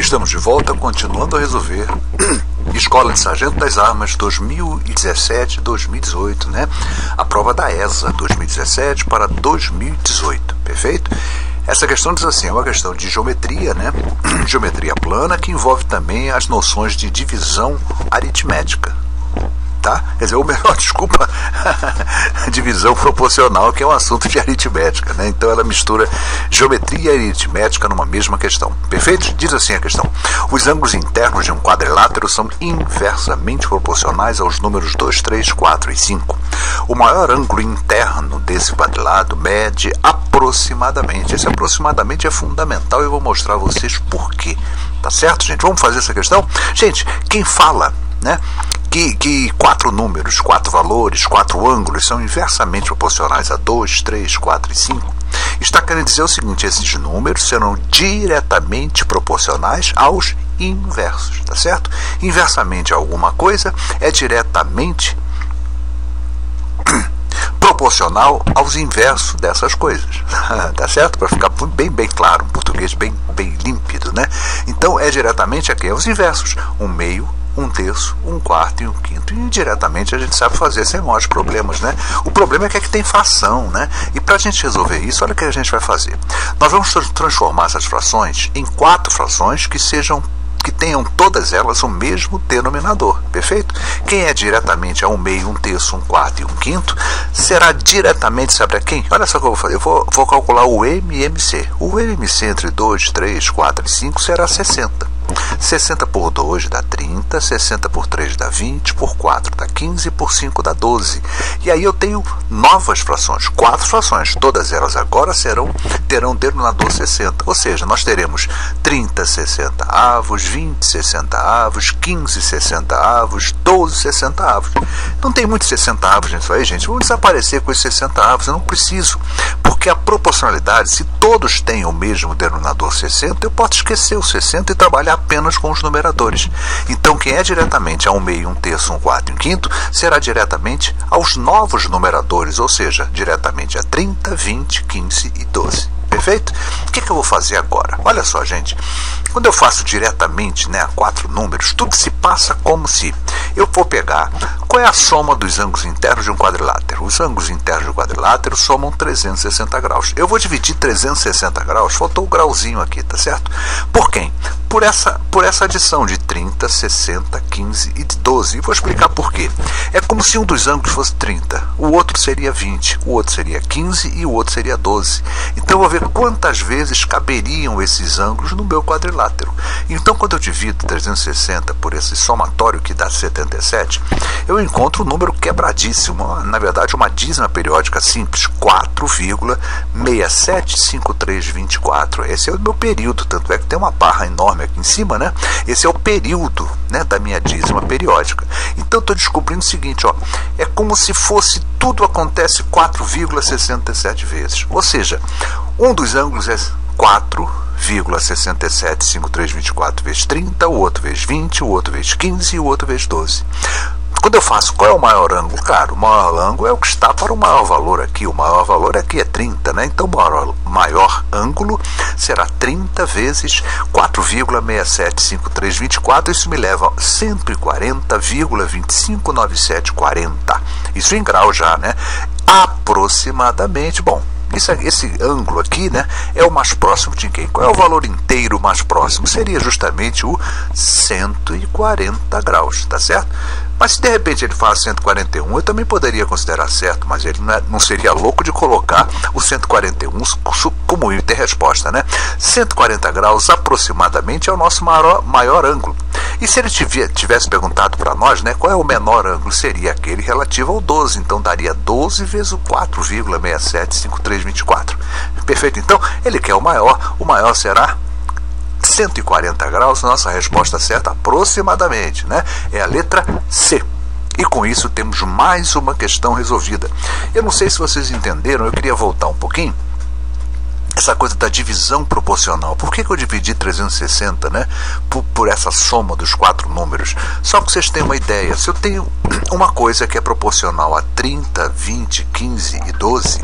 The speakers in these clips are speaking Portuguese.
Estamos de volta, continuando a resolver Escola de Sargento das Armas 2017-2018, né? A prova da ESA 2017 para 2018, perfeito? Essa questão diz assim, é uma questão de geometria, né? Geometria plana, que envolve também as noções de divisão aritmética. Tá? Quer dizer, ou melhor, desculpa, divisão proporcional, que é um assunto de aritmética, né? Então ela mistura geometria e aritmética numa mesma questão. Perfeito? Diz assim a questão: os ângulos internos de um quadrilátero são inversamente proporcionais aos números 2, 3, 4 e 5. O maior ângulo interno desse quadrilátero mede aproximadamente. Esse aproximadamente é fundamental e eu vou mostrar a vocês por quê. Tá certo, gente? Vamos fazer essa questão? Gente, quem fala, né, que 4 números, 4 valores, 4 ângulos são inversamente proporcionais a 2, 3, 4 e 5, está querendo dizer o seguinte: esses números serão diretamente proporcionais aos inversos, tá certo? Inversamente a alguma coisa é diretamente proporcional aos inversos dessas coisas, tá certo? Para ficar bem claro, um português bem límpido, né? Então é diretamente aqui aos inversos, 1/2, 1/3, 1/4 e 1/5. E indiretamente a gente sabe fazer sem maiores problemas, né? O problema é que aqui tem fração, né? E para a gente resolver isso, olha o que a gente vai fazer. Nós vamos transformar essas frações em 4 frações que tenham todas elas o mesmo denominador, perfeito? Quem é diretamente a 1/2, 1/3, 1/4 e 1/5 será diretamente, sabe a quem? Olha só o que eu vou fazer, eu vou calcular o MMC. O MMC entre 2, 3, 4 e 5 será 60. 60 por 2 dá 30, 60 por 3 dá 20, por 4 dá 15, por 5 dá 12. E aí eu tenho novas frações, 4 frações, todas elas agora terão denominador 60. Ou seja, nós teremos 30 60avos, 20 60avos, 15 60avos, 12 60avos. Não tem muitos 60avos nisso aí, gente. Vamos desaparecer com os 60avos, eu não preciso. Porque a proporcionalidade, se todos têm o mesmo denominador 60, eu posso esquecer o 60 e trabalhar apenas com os numeradores. Então quem é diretamente a 1/2, 1/3, 1/4 e 1/5 será diretamente aos novos numeradores, ou seja, diretamente a 30, 20, 15 e 12. Perfeito? O que eu vou fazer agora? Olha só, gente. Quando eu faço diretamente, né, a 4 números, tudo se passa como se eu for pegar qual é a soma dos ângulos internos de um quadrilátero. Os ângulos internos do quadrilátero somam 360 graus. Eu vou dividir 360 graus, faltou o grauzinho aqui, tá certo? Por quem? Por essa adição de 30, 60, 15 e 12. E vou explicar por quê. É como se um dos ângulos fosse 30, o outro seria 20, o outro seria 15 e o outro seria 12. Então eu vou ver quantas vezes caberiam esses ângulos no meu quadrilátero. Então quando eu divido 360 por esse somatório que dá 77, eu encontro um número quebradíssimo, na verdade uma dízima periódica simples, 4,675324. Esse é o meu período, tanto é que tem uma barra enorme aqui em cima, né? Esse é o período, né, da minha dízima periódica. Então estou descobrindo o seguinte, ó, é como se fosse tudo acontece 4,67 vezes. Ou seja, um dos ângulos é 4,675324 vezes 30, o outro vezes 20, o outro vezes 15 e o outro vezes 12. Quando eu faço qual é o maior ângulo? Claro, o maior ângulo é o que está para o maior valor aqui. O maior valor aqui é 30, né? Então o maior ângulo será 30 vezes 4,675324. Isso me leva a 140,259740. Isso em grau já, né? Aproximadamente, bom, esse ângulo aqui, né, é o mais próximo de quem? Qual é o valor inteiro mais próximo? Seria justamente o 140 graus, tá certo? Mas se de repente ele fala 141, eu também poderia considerar certo, mas ele não seria louco de colocar o 141 como resposta, né? 140 graus aproximadamente é o nosso maior ângulo. E se ele tivesse perguntado para nós, né, qual é o menor ângulo, seria aquele relativo ao 12. Então daria 12 vezes o 4,675324. Perfeito? Então ele quer o maior será 140 graus, nossa resposta certa aproximadamente, né? É a letra C. E com isso temos mais uma questão resolvida. Eu não sei se vocês entenderam, eu queria voltar um pouquinho. Essa coisa da divisão proporcional. Por que eu dividi 360, né, por essa soma dos 4 números? Só que vocês tenham uma ideia. Se eu tenho uma coisa que é proporcional a 30, 20, 15 e 12,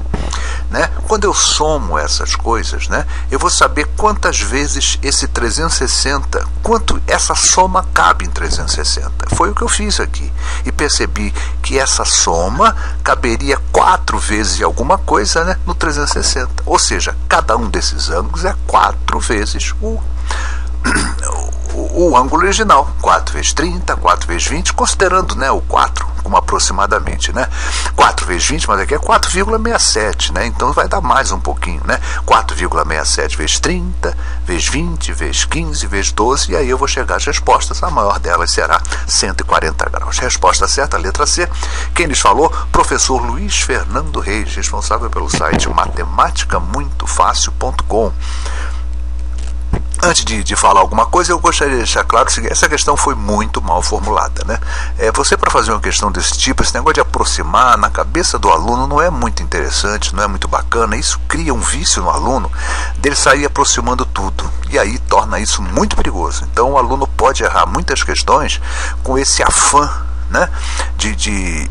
né? Quando eu somo essas coisas, né, eu vou saber quantas vezes esse 360, quanto essa soma cabe em 360. Foi o que eu fiz aqui. E percebi que essa soma caberia 4 vezes alguma coisa, né, no 360. Ou seja, cada um desses ângulos é 4 vezes o ângulo original, 4 vezes 30, 4 vezes 20, considerando, né, o 4 como aproximadamente, né? 4 vezes 20, mas aqui é 4,67, né? Então vai dar mais um pouquinho, né? 4,67 vezes 30, vezes 20, vezes 15, vezes 12, e aí eu vou chegar às respostas, a maior delas será 140 graus. Resposta certa, letra C. Quem lhes falou? Professor Luiz Fernando Reis, responsável pelo site matematicamuitofácil.com. Antes de falar alguma coisa, eu gostaria de deixar claro o seguinte: essa questão foi muito mal formulada, né? Você, para fazer uma questão desse tipo, esse negócio de aproximar na cabeça do aluno não é muito interessante, não é muito bacana. Isso cria um vício no aluno dele sair aproximando tudo, e aí torna isso muito perigoso. Então o aluno pode errar muitas questões com esse afã, né, de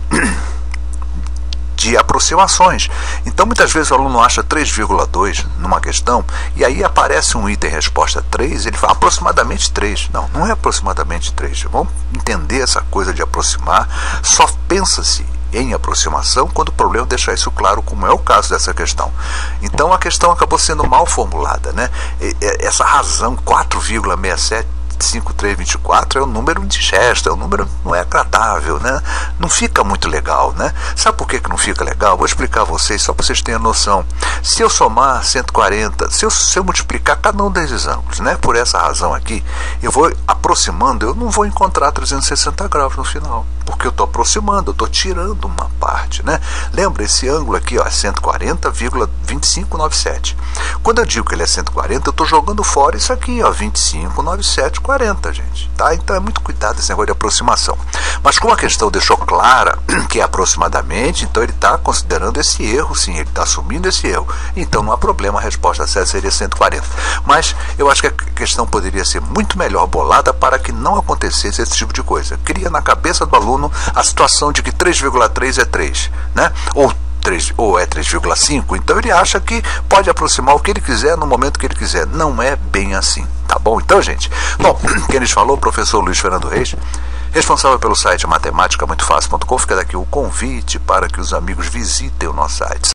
aproximações. Então muitas vezes o aluno acha 3,2 numa questão, e aí aparece um item resposta 3, ele fala aproximadamente 3. Não é aproximadamente 3. Vamos entender essa coisa de aproximar. Só pensa-se em aproximação quando o problema deixar isso claro, como é o caso dessa questão. Então a questão acabou sendo mal formulada, né? Essa razão 4,675324 é um número indigesto, é um número não é agradável, né? Não fica muito legal, né? Sabe por que não fica legal? Vou explicar a vocês, só para vocês terem a noção. Se eu somar 140, se eu multiplicar cada um desses ângulos, né, por essa razão aqui, eu vou aproximando, eu não vou encontrar 360 graus no final, porque eu estou aproximando, eu estou tirando uma parte, né? Lembra, esse ângulo aqui, ó, é 140,2597. Quando eu digo que ele é 140, eu estou jogando fora isso aqui, ó, 259740, gente, tá? Então é muito cuidado esse negócio de aproximação. Mas como a questão deixou clara que é aproximadamente, então ele está considerando esse erro, sim, ele está assumindo esse erro. Então não há problema, a resposta certa seria 140. Mas eu acho que a questão poderia ser muito melhor bolada para que não acontecesse esse tipo de coisa. Cria na cabeça do aluno a situação de que 3,3 é 3, né? Ou é 3,5, então ele acha que pode aproximar o que ele quiser no momento que ele quiser. Não é bem assim, tá bom? Então, gente, bom, quem lhes falou, professor Luiz Fernando Reis, responsável pelo site matematicamuitofácil.com. Fica daqui o convite para que os amigos visitem o nosso site.